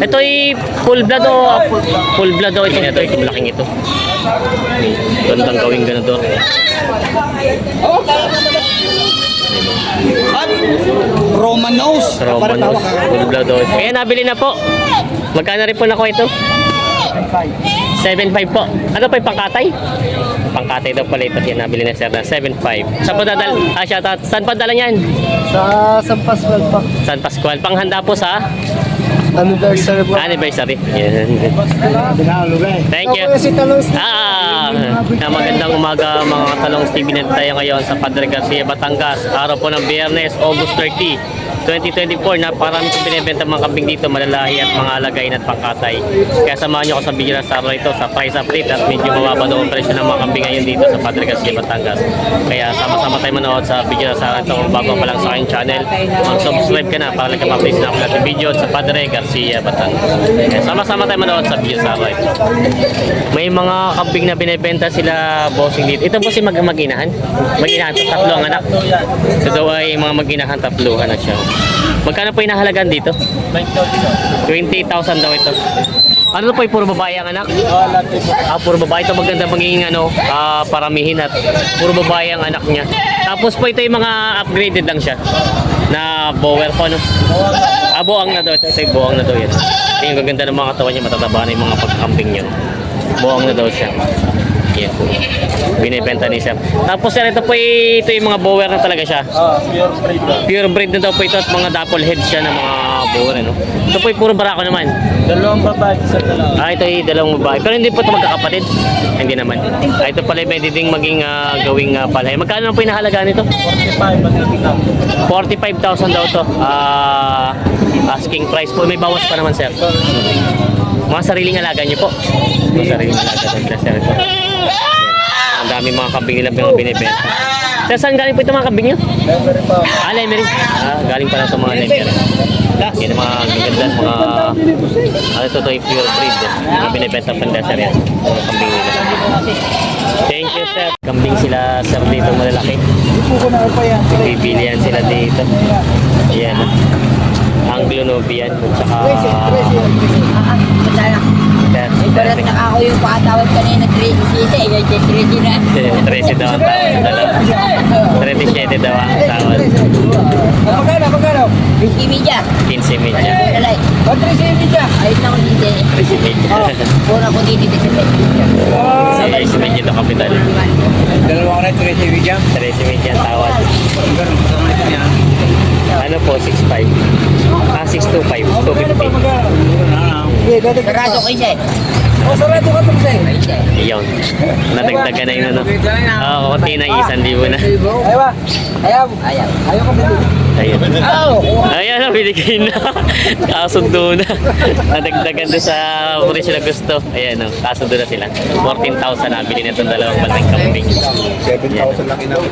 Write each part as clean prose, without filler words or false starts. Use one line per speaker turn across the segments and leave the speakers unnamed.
Ito ay full blood o full blood o ito malaking ito. Gandang gawing ganador.
Roman nose.
Roman nose, full blood o. Kaya nabili na po. Magkano rin po na ko ito? 7.5 po. Ano pa yung pangkatay? Pangkatay daw pala ito. Yan, nabili na sir na 7.5. Saan po dadal? Shoutout. Saan pa dala niyan?
Sa San Pascual pa.
San Pascual. Panghanda po sa
Anniversary po.
anniversary. Yan. Thank you. Na magandang umaga mga Talong TV na tayo ngayon sa Padre Garcia, Batangas. Araw po ng Biyernes, August 30, 2024. Napakarami kong binibenta mga kambing dito, malalahi at mga alagayin at pangkatay. Kaya samahan nyo ako sa video na sa araw ito sa price update at medyo mababa daw ang presyo ng mga kambing ngayon dito sa Padre Garcia, Batangas. Kaya sama-sama tayo manood sa video na sa araw ito. Kung bago pa lang sa aking channel, mag-subscribe ka na para mag-update na ako natin video sa Padre Garcia, Batangas. Kaya sama-sama tayo manood sa video sa araw ito. May mga kambing na binibenta sila bossing dito. Ito po si mag-inahan. Mag-inahan to, tatlo ang anak. Ito daw ay mga mag-inahan, tatluhan na siya. Magkano po yung nahalagan dito? 20,000 daw ito. Ano po yung puro babae ang anak? Puro babae. Ito maganda magiging paramihin at puro babae ang anak niya. Tapos po ito yung mga upgraded lang siya na bower po, no? Buwang na daw. Ito yung buwang na daw yan. Ito yung gaganda ng mga katawan niya. Matataba na yung mga pagkakamping niya. Buwang na daw siya. Yan po. Binibenta ni sir. Tapos sir, ito po ito yung mga bower na talaga siya. Pure breed na daw po ito at mga dapple head siya ng mga bower, no? Ito po yung puro barako naman.
Dalawang babae sa dalawa.
Ito yung dalawang babae. Pero hindi po ito magkakapatid. Hindi naman. Ito pala may diding maging gawing palay. Magkano na po yung nahalaga nito? 45,000 daw to. Asking price po. May bawas pa naman sir. Mga sariling alaga niyo po. Mga sariling alaga nila sir ito. Ang dami mga kambing nila binibenta. Sir, saan galing po ito mga kambing nyo?
Lemery pa.
Lemery. Galing pala ito mga Lemery. Yan ang mga gaganda, mga ito yung pure breed. Mga binibenta pa nila sir yan. Mga kambing nila. Thank you sir. Kambing sila sir dito malalaki. Bibilihan sila dito. Ayan. Anglo-Nubian at saka
Ibarat na ako yung pakatawad kanina 37 na.
13 daw ang tawad. 37 daw ang tawad.
Magkano?
50 media.
15 media.
Alay.
13 media.
Ayos na ako dito.
13 media.
Pura ko dito sa pet.
6 media ito kapital.
Dalawang na 13 media.
13 media ang tawad. Ano po? 6.5. 6.25. 2.50.
Sarado ko isa eh.
Sarado ka ito sa'yo.
Iyon. Nadagdagan na yun ano. Kunti na 1,000 na.
Ayaw. Ayaw ka ba?
Ayun. Ayan na, binigay na. Kasundo na. Nadagdagan doon sa presyo na gusto. Ayan o, kasundo na sila. 14,000 nabili na itong dalawang batang kambing.
7,000 laki na.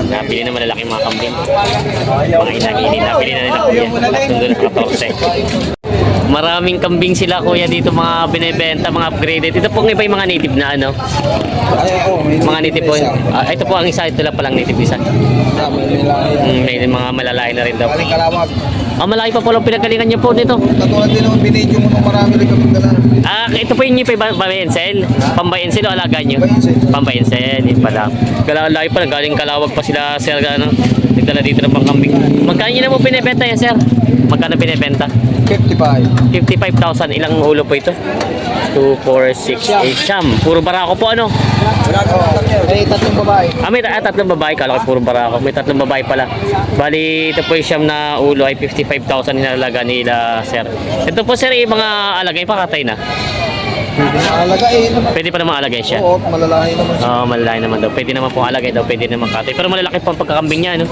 Nabili na malalaki mga kambing. Mga inanginin. Nabili na nila kuya. Kasundo na sa 14. Maraming kambing sila kuya dito mga binibenta, mga upgraded. Ito po iba yung mga native na ano. Mga native po. Ito po ang isa, ito lang palang native isa. May mga malalaki na rin daw.
Kalawag.
Malaki pa po lang pinagalingan niyo po dito.
Katulad din naman binidyo mo nung marami rin kami dala.
Ito po yung pambayensel. Pambayensel o alaga niyo? Pambayensel. Yun pala. Laki pa, galing Kalawag pa sila sir. Nagdala dito ng pangkambing. Magkano nyo na mo binibenta yan sir? Magkano binibenta?
55.
55,000. Ilang ulo po ito? 2, 4, 6, 8, siyam. Puro barako po ano?
May tatlong babae.
May tatlong babae. Kala ko puro barako. May tatlong babae pala. Bali, ito po yung siyam na ulo ay 55,000 hinalaga nila sir. Ito po sir, yung mga alagay pa katay na.
Pwede na alagain.
Pwede pa naman alagay siya.
Oo, malalaki naman siya.
Malalaki naman daw. Pwede naman pong alagay daw. Pwede naman katay. Pero malalaki po ang pagkakambing niya, no?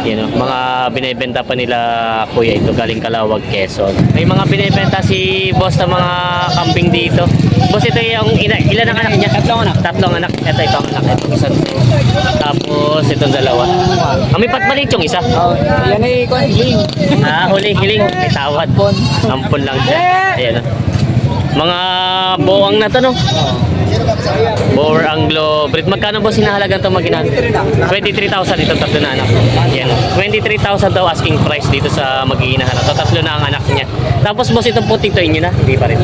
Yan, no? Mga binibenta pa nila kuya ito galing Kalawag, Quezon. May mga binibenta si boss na mga kambing dito. Boss, ito yung ilan ang anak niya? Tatlong anak. Ito ang anak. Ito isa. Tapos itong dalawa. May patbalit yung isa.
Yan ay hiling.
Huling-hiling. May tawad. Ampon lang siya. Ayan, no? Mga boang na to, no? Boer Anglo breed. Magkano po sinahalagan ito mag-inahan? 23,000 itong tatlo na anak. Yan. 23,000 daw asking price dito sa mag-iinahan. Ito tatlo na ang anak niya. Tapos boss, itong puti to inyo na? Hindi pa rin.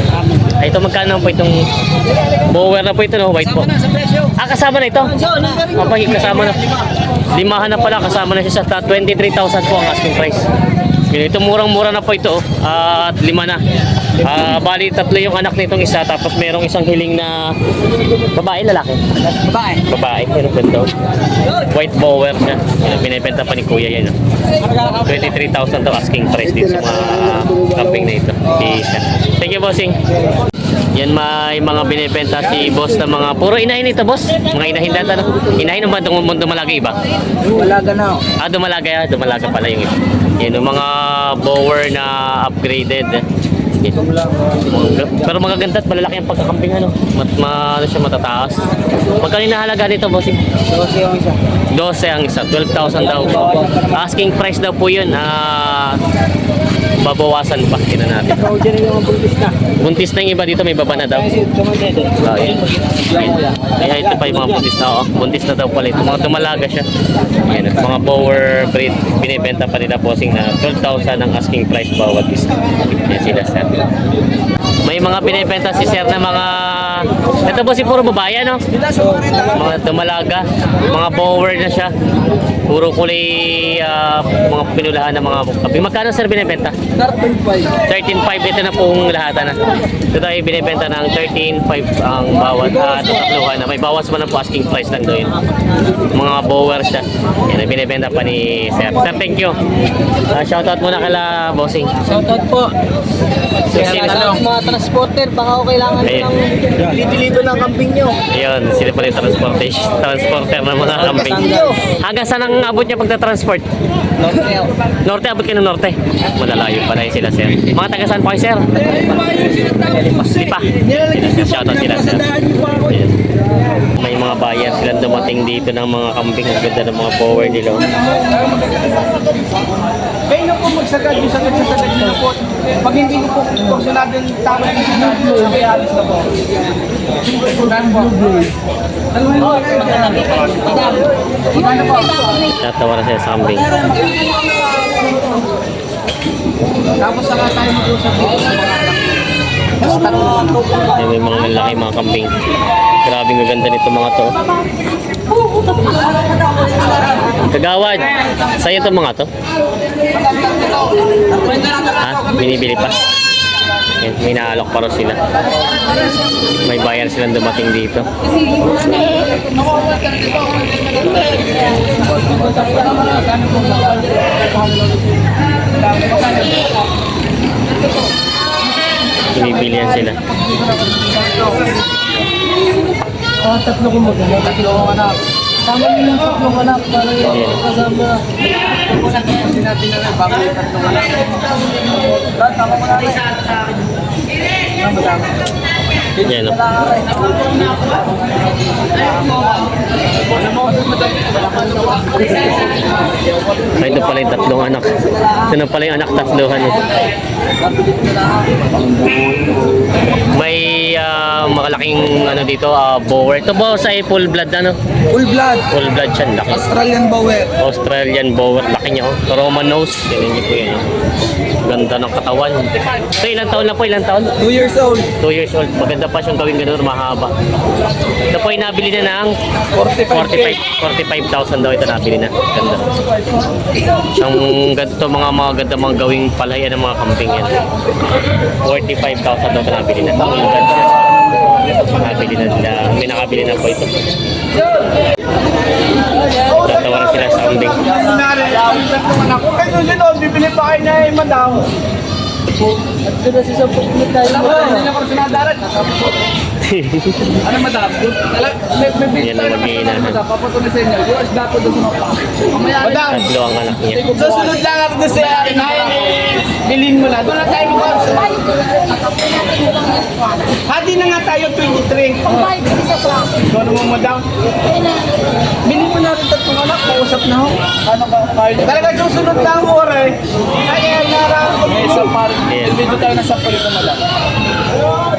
Ay, ito magkano po itong bower na po ito, no? White po.
Sa presyo.
Ah, kasama na ito? Kapag kasama na. Limahan na pala, kasama na siya sa 23,000 po ang asking price. Yun, ito murang-mura na po ito. At 5 na. Bali, 3 yung anak nitong isa. Tapos merong isang hiling na babae, lalaki.
Babae.
Babae, meron ganito. White bower siya. Yan, binibenta pa ni Kuya yan. 23,000 to asking price dito sa mga camping na ito. Isa. Thank you, bossing. Yan, may mga binibenta si boss na mga puro inahin ito, boss. Mga inahin data, no? Inahin naman itong dumalaga iba.
Walaga na.
Dumalaga pala yung ito. Yan, yung mga bower na upgraded. Pero magaganda at malalaki ang pagkakamping, ano? Ano siya, matataas. Magkano halaga nito, bossing?
12 yung isa.
12 ang isa, 12,000 daw. Asking price daw po yun. Babawasan pa. Tingnan natin.
Ikaw dyan yung buntis na.
Buntis na yung iba dito, may baba na daw.
Kasi tumatete.
Yan. Kaya ito pa yung mga buntis na. Oh. Buntis na daw pala ito. Mga tumalaga siya. Yan. Mga bower breed. Binibenta pa nila bossing na 12,000 ang asking price bawat isa. Yan sila, sir. May mga binibenta si sir na mga... Ito po si puro babae, no? Mga tumalaga. Mga bower na siya. Puro kulay mga pinulahan ng mga kape. Magkano sir binibenta? 13,500. Ito na pong lahatan na. Ito ay binibenta ng 13,500 ang bawat tatluhan na. May bawas man ang po asking price lang doon. Mga bower siya. Yan ang binibenta pa ni sir. Sir, thank you. Shoutout muna kala bossing.
Shoutout po.
So,
Kaya
sino-
sa mga transporter, baka o kailangan
Ayun.
ng deliver ng camping nyo.
Ayun, sila pa rin transporter ng mga camping. Hanggang saan ang abot niya pagta-transport? Norte, abot kayo ng norte. Malalayo pa rin sila, sir. Mga taga saan po kayo, sir? Lipa. Shoutout sila, sir. Ayun. May mga bayan sila dumating dito ng mga camping. Ang ganda ng mga power nila.
Kayo na po magsagad, yung sagad na po. Pag hindi ko po porsyonado yung tama yung sagad, sabay alis na po.
Tatawa na sila sa camping.
Tapos saka tayo mag-usap dito sa mga anak.
Ay, may mga lalaki mga kambing. Grabe ang ganda nito mga to. Kagawad, sa'yo itong mga to? Ha? Binibili pa? Yan, may naalok pa rin sila. May bayan silang dumating dito. Binibilihan sila.
Tatlo kong maganda, tatlo kong anak. Tama yun yung tatlong anak para yung kasama. Sinabi na lang bago yung tatlong anak. Brad, tama mo na rin. Tama.
Yan o. Ay, ito pala yung tatlong anak. Ito na pala yung anak tatluhan. May makalaking ano dito, bower. Ito ba sa full blood ano?
Full blood,
Full blood siya, laki.
Australian bower.
Australian bower, laki niya. Oh. Roman nose. Yan niyo po yan. Oh. Ganda ng katawan. So, ilang taon na po? Ilang taon?
2 years old.
2 years old. Maganda pa siyang gawing ganun, mahaba. Ito po ay nabili na ng 45,000 daw ito nabili na. Ganda. Ang ganito mga ganda mga gawing palayan ng mga camping yan. 45,000 daw ito nabili na. Ang ganda. Nabili na sila. May nakabili na po ito. Tatawaran sila sa camping.
Kung kayo sunod, bibili pa kayo na yung madam. At doon na siya po tayo. Hindi na porsyonadaran. Ano madam? May
Yan ang mag-iinahan.
papatunay sa inyo. Yung asda po doon sa mga madam,
Tatlo ang anak niya.
susunod lang ako doon sa inahin bilhin mo na. Doon lang tayo mag-usap. Hati na nga tayo 23. Doon mo madam. Bilhin mo na rin tatlong anak. Mausap na ho. Ano ba? Talaga susunod lang mo rin. Kaya narang isa par.
Yes.
Dito tayo na sa palito madam.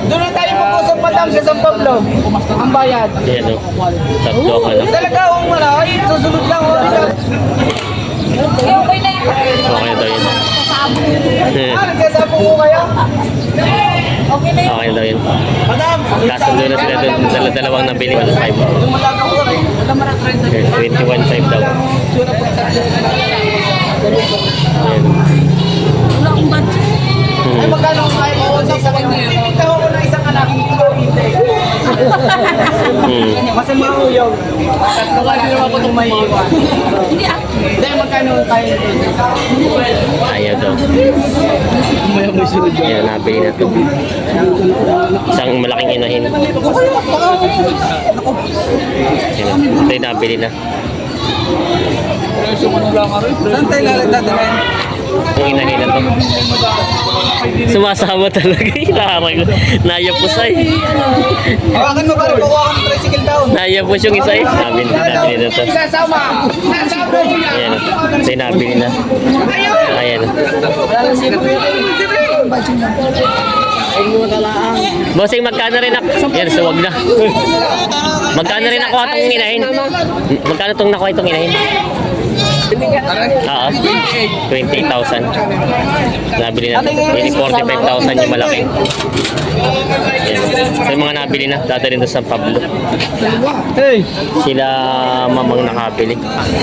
Doon na tayo mag-usap madam sa San Pablo. Ang bayad.
Yan o. Tatlo ang anak.
Talaga, wala. Susunod lang ho.
Okay na
Okay na daw yun.
Nagkasabong ko kayo?
Okay na yun.
Okay na daw yun.
Madam!
Kasundo na sila doon. Dalawang nabili. 1.5.
Yung malaga ko rin.
21.5 daw. Ayan.
Wala akong budget.
Ay, magkano ang kaya mo sa isang anak? Pinita ko na isang anak. Hindi ko makita eh. Kasi mga uyog. Tatlo kasi naman ako itong may iwan.
Hindi ah.
Hindi, magkano ang kaya mo?
Ayaw daw.
May sunod yun.
Ayan, nabili na ito. Isang malaking inahin. Ayan. Ito yung nabili na.
Saan tayo lalagdadagan?
Yung inahin na ito. Sumasama talaga. Nayapos ay.
Hawakan mo para bawakan ng tricycle down.
Nayapos yung isa eh. Nabili na ito.
Sasama! Sasama mo yan!
Ayan. Ito yung nabili na. Ayan. Bossing, magkano rin ako? Yan, suwag na. Magkano rin ako itong inahin? Magkano itong nakuha itong inahin? Oo. 28,000. Nabili na. Yung 45,000 yung malaki. Yan. So yung mga nabili na, dadalhin doon sa Pablo.
Hey!
Sila mamang nakabili.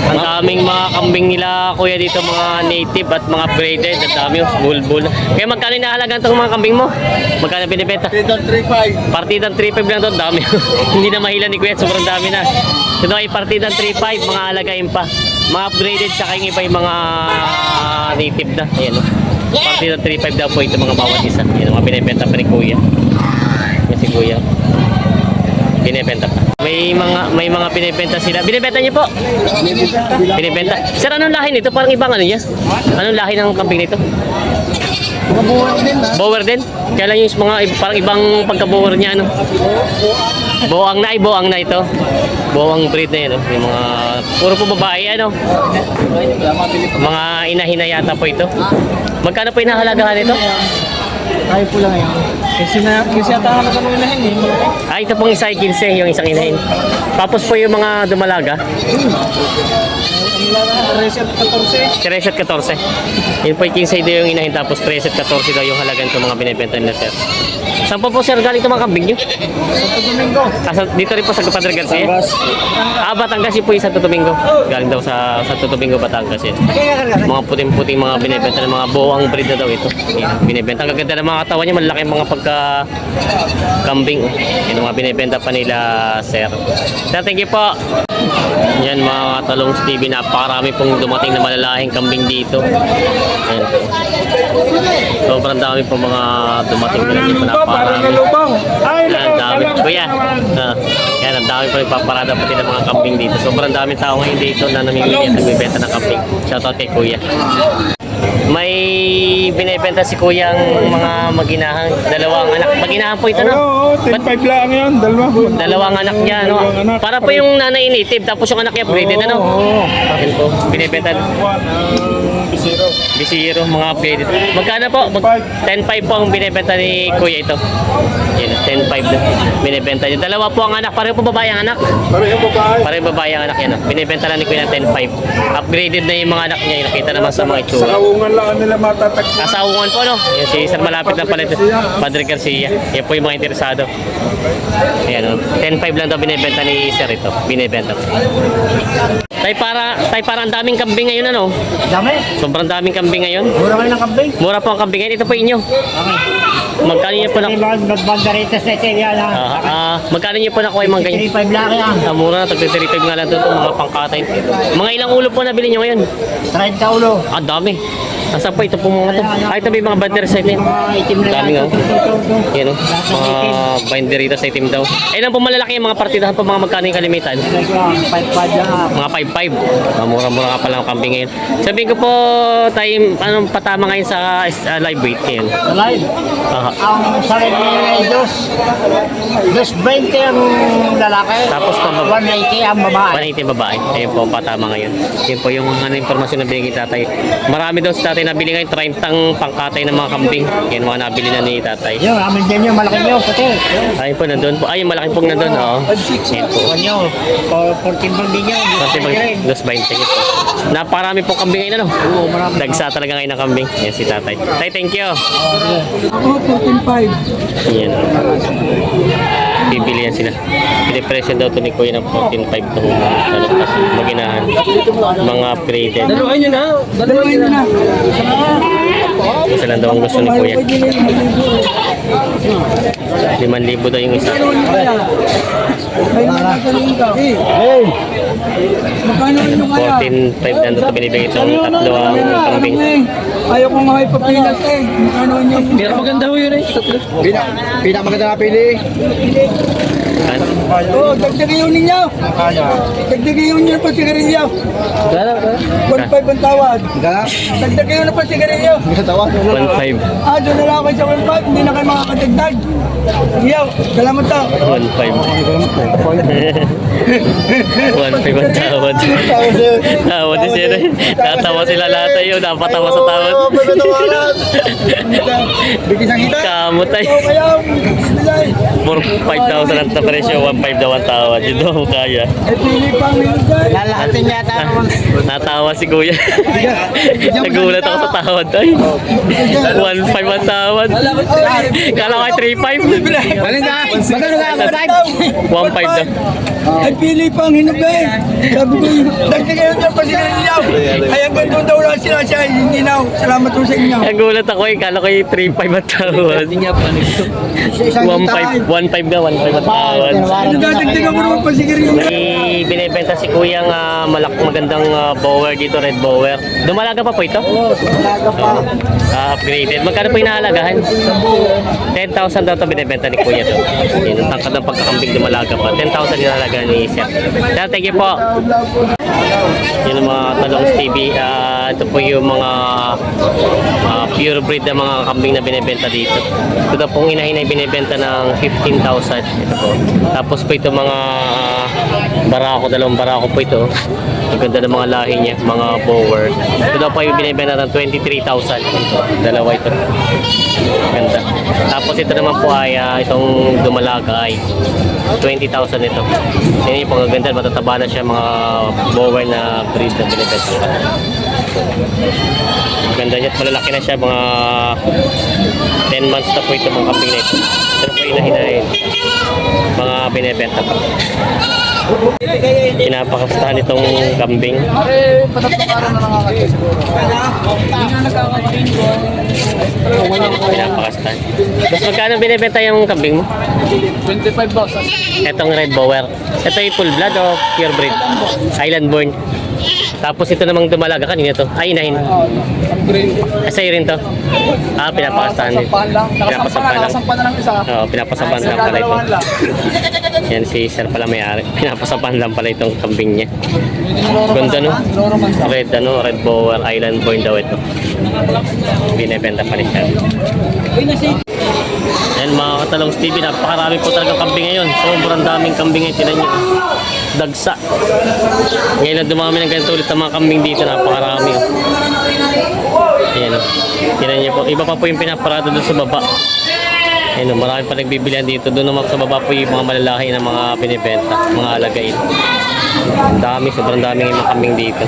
Ang daming mga kambing nila kuya dito, mga native at mga braided. Ang dami yung bulbul. Kaya magkano inahalagan itong mga kambing mo? Magkano binibenta?
Dito 3.5.
Partidang 3.5 lang to, dami. Hindi na mahila ni kuya, sobrang dami na. Ito ay partidang 3.5, mga alagain pa. Mga upgraded, saka yung iba yung mga native na. Ayan o. Partidang 3.5 daw po ito mga bawat isa. Yan mga binibenta pa ni kuya. Yan si kuya. Binibenta pa. May mga binibenta sila. Binibenta niyo po? Binibenta. Sir, anong lahi nito? Parang ibang ano niya? Anong lahi ng kambing nito? Bower din? Kaya lang yung mga parang ibang pagka-bower niya ano? Boang na ito. Boang breed na yun, no? Yung mga puro po babae ano? Mga inahina yata po ito. Magkano po inahalagahan nito?
Ayaw po lang yan. Kasi ata ka naman inahin eh.
Ah, ito pong isa ay 15, yung isang inahin. Tapos po yung mga dumalaga,
13 at 14.
13 at 14. Yun po yung 15 daw yung inahin, tapos 13 at 14 daw yung halagan itong mga binibenta nila, sir. Saan po sir galing itong mga kambing nyo?
Santo Domingo.
Dito rin po sa Padre Garcia? Ah, Batangas yun po yung Santo Domingo. Galing daw sa Santo Domingo, Batangas yun. Mga puting-puting mga binibenta ng mga buwang breed na daw ito. Yan, binibenta. Ang gaganda ng mga katawan niya, malaki mga pagka-kambing. Yan ang mga binibenta pa nila, sir. Sir, thank you po. Yan mga Talong TV, napakarami pong dumating na malalahing kambing dito. Yan. Sobrang dami po mga dumating nila dito, napakarami. Yan, ang dami. Kuya, yan, ang dami pa nagpaparada pati ng mga kambing dito. Sobrang dami tao ngayon dito na namimili at nagbibenta ng kambing. Shoutout kay Kuya. May binibenta si Kuya ang mga maginahang, dalawang anak. Maginahan po ito, no?
Oo, 10.5 lang yan, dalawa.
Dalawang anak niya, no?
Dalawang anak.
Para po yung nanay native, tapos yung anak niya braided, ano?
Oo.
Yan po, binibenta.
Bisiro.
Bisiro, mga braided. Magkano po? 10.5 po ang binibenta ni Kuya ito. Yan, 10.5 na binibenta niya. Dalawa po ang anak, pareho po babae ang anak.
Parehong babae.
Pareho babae ang anak niya, no? Binibenta lang ni Kuya ng 10.5. Upgraded na yung mga anak niya, nakita naman sa mga
Sa
itsura.
kaungan lang nila matatagpo.
Asawungan po, no? Yan, si Sir malapit lang pala ito. Padre Garcia. Yan po yung mga interesado. Ayan, no? 10.5 lang daw binibenta ni Sir ito. Binibenta po. Tay para ang daming kambing ngayon, ano?
Dami.
Sobrang daming kambing ngayon.
Mura kayo ng kambing.
Mura po ang kambing ngayon. Ito po inyo. Magkano niyo po na...
Nagbandaritas na ito yan.
magkano niyo po nakuha yung mga ganyan?
3.5 lang yan.
Mura na, tag-35 nga lang ito, mga pangkatay. Mga ilang ulo po nabili niyo ngayon?
30 ulo.
Ah, dami. Nasa po ito po mga to. Ay, ito may mga binder sa itim.
Mga itim na
Dami nga.
yan.
Yan o. Mga binder dito sa itim daw. Ay, lang po malalaki yung mga partidahan po, mga magkano yung kalimitan?
5.5 lang.
Mga 5.5. Mura-mura nga pala ang kambing ngayon. Sabihin ko po, tayo, anong patama ngayon sa live weight ngayon?
Live.
Aha.
Ang sarili ni Diyos. 2.20 ang lalaki.
Tapos pa ba?
180 ang babae.
180 babae. Ayun po, patama ngayon. Yun po yung mga impormasyon na binigay tatay. Marami daw si tatay tatay nabili ngayon, 30 pangkatay ng mga kambing. Yan mga nabili na ni tatay.
Yo, amin din yung malaki nyo, puti.
Ayun po, nandun po. Ay, yung malaki pong nandun, oo. Yan po.
Nyo, 14 bang din nyo.
Kasi pag 2.20 ito. Naparami pong kambing ngayon, ano?
Oo, marami.
Dagsa talaga ngayon ng kambing. Yan si tatay. Tay, thank you.
Ako, 14.5.
Yan. Bibili yan sila. Pinipresyo daw ito ni Kuya ng 14.5 to kasi maginahan. Mga upgraded.
Dalawa nyo na.
Isa lang daw ang gusto ni Kuya. 5,000 daw yung isa.
Hey! Magkano yung
14.5 na ito binibigay itong tatlo ang kambing.
Ayaw ko nga ipapinas eh. Magkano yung... Pero maganda ho yun eh. Pinakamaganda na pili. Oo, dagdagin yun ninyo. Dagdagin yun nyo pa sigarilyo. 1.5 ang tawad. Dagdagin yun na pa sigarilyo.
1.5.
Doon na lang ako sa 1.5. Hindi na kayo makakadagdag. Yo, salamat to.
1.5 ang tawad. Tawad din sila. Tatawa sila lahat tayo. Napatawa sa tawad.
Bigis ang kita.
Kamutay.
Kaya, bilay.
5,000 ang presyo. 1.5 daw ang tawad. Yun daw ang kaya.
Ay, pili pang minigay.
Lalahatin yata naman.
Natawa si Kuya. Nagulat ako sa tawad. Ay, 1.5 ang tawad. Kala ko ay 3.5.
Balin ka. Magkano ka?
1.5 daw.
Ay, pili pang hinugay. Sabi ko yun. Dagdagan yun dyan pa sigarilyo. Ay, ang ganito daw lang sila siya. Hindi na. Salamat po sa inyo.
Nagulat ako eh. Kala ko ay 3.5 ang tawad. 1.5 daw. 1.5 ang tawad.
Ano dagdagan mo naman pa sigarilyo?
May binibenta si Kuya ng magandang bower dito, red bower. Dumalaga pa po ito?
Talaga pa.
Upgraded. Magkano po inahalagahan? 10,000 daw ito binibenta ni Kuya to. Yun, ang tangkad ng pagkakambing dumalaga pa. 10,000 inahalaga ni Sir. Sir, thank you po. Yun ang mga talong TV. Ito po yung mga pure breed na mga kambing na binibenta dito. Ito daw pong inahin ay binibenta ng 15,000. Ito po. Tapos po ito mga barako, dalawang barako po ito. Ang ganda ng mga lahi niya, mga bower. Ito daw po yung binibenta ng 23,000. Dalawa ito. Ganda. Tapos ito naman po ay itong dumalaga ay 20,000 ito. Yan yung pagkaganda, matataba na siya mga bower na breed na binibenta. Ganda niya at malalaki na siya, mga 10 months na po ito mga kambing na ito. Ito po inahin mga binibenta pa. Pinapakastahan itong kambing. Pinapakastahan. Tapos magkano binibenta yung kambing mo?
25 boss.
Itong red bower. Ito yung full blood o pure breed? Island born. Tapos ito namang dumalaga kanina to. Ay, inahin. Sa'yo rin to. Pinapakastahan din. Pinapasampahan lang.
na lang isa.
Oo, pinapasampahan lang pala ito. Yan si Sir pala may-ari. Pinapasampahan lang pala itong kambing niya. Ganda no? Red bower, island born daw ito. Binibenta pa rin siya. Yan mga katalong Stevie, napakarami po talagang kambing ngayon. Sobrang daming kambing ngayon. Tinan nyo. Dagsa. Ngayon na dumami ng ganito ulit ang mga kambing dito. Napakarami. Ayan o. Tinan nyo po. Iba pa po yung pinaparado doon sa baba. Ayan o. Marami pa nagbibilihan dito. Doon naman sa baba po yung mga malalaki na mga binibenta. Mga alagain. Ang dami. Sobrang dami ng mga kambing dito.